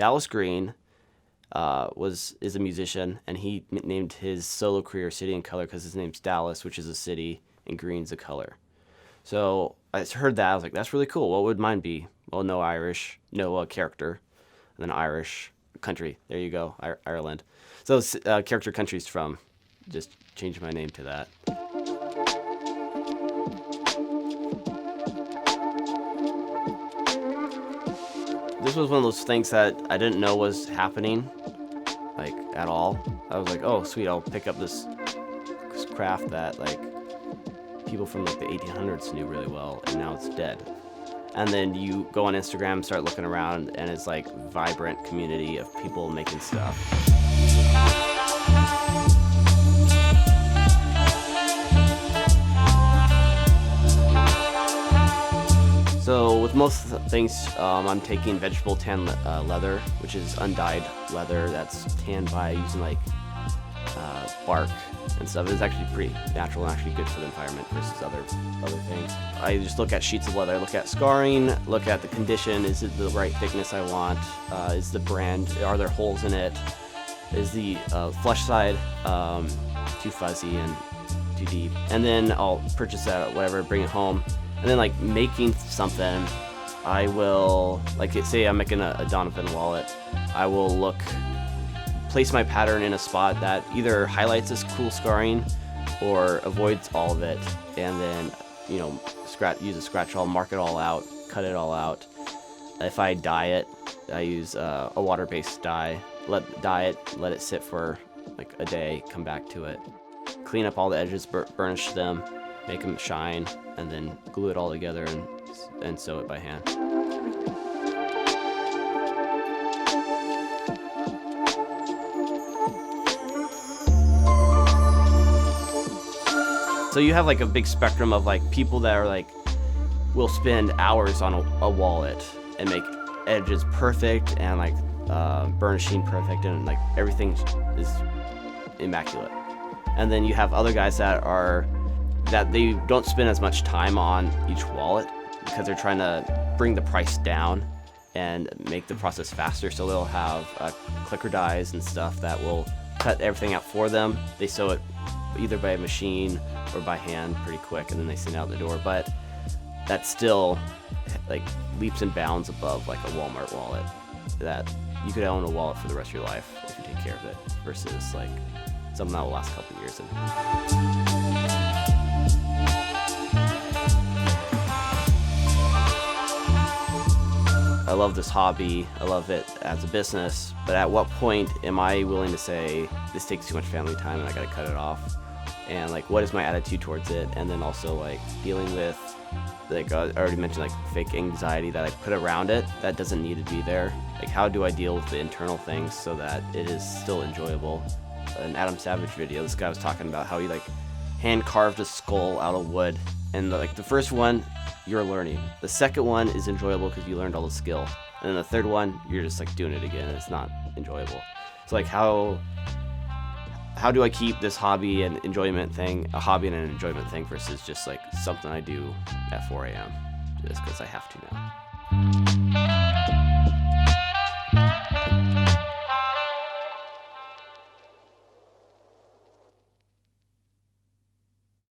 Dallas Green is a musician, and he named his solo career City in Color because his name's Dallas, which is a city, and green's a color. So I heard that. I was like, that's really cool. What would mine be? Well, no Irish, no character, and then Irish country. There you go, Ireland. So character countries from, just changed my name to that. This was one of those things that I didn't know was happening, like, at all. I was like, oh, sweet, I'll pick up this craft that, like, people from, like, the 1800s knew really well, and now it's dead. And then you go on Instagram, start looking around, and it's, like, vibrant community of people making stuff. So with most things, I'm taking vegetable tan leather, which is undyed leather that's tanned by using like bark and stuff. It's actually pretty natural and actually good for the environment versus other things. I just look at sheets of leather, look at scarring, look at the condition. Is it the right thickness I want? Is the brand, are there holes in it? Is the flush side too fuzzy and too deep? And then I'll purchase that, whatever, bring it home. And then, like, making something, I will, like, say I'm making a Donovan wallet, I will place my pattern in a spot that either highlights this cool scarring or avoids all of it, and then, you know, use a scratch awl, mark it all out, cut it all out. If I dye it, I use a water-based dye, let it sit for, like, a day, come back to it, clean up all the edges, burnish them, make them shine, and then glue it all together and sew it by hand. So you have like a big spectrum of like people that are like, will spend hours on a wallet and make edges perfect and like burnishing perfect and like everything is immaculate. And then you have other guys that they don't spend as much time on each wallet because they're trying to bring the price down and make the process faster. So they'll have clicker dies and stuff that will cut everything out for them. They sew it either by machine or by hand pretty quick, and then they send it out the door. But that's still like leaps and bounds above like a Walmart wallet that you could own a wallet for the rest of your life if you take care of it versus like something that will last a couple of years. I love this hobby, I love it as a business, but at what point am I willing to say, this takes too much family time and I gotta cut it off? And like, what is my attitude towards it? And then also like dealing with, like I already mentioned, like fake anxiety that I put around it that doesn't need to be there. Like, how do I deal with the internal things so that it is still enjoyable? An Adam Savage video, this guy was talking about how he like hand carved a skull out of wood, and like the first one, you're learning. The second one is enjoyable because you learned all the skill. And then the third one, you're just like doing it again and it's not enjoyable. So like how do I keep this hobby and enjoyment thing, a hobby and an enjoyment thing versus just like something I do at 4 a.m. just because I have to now.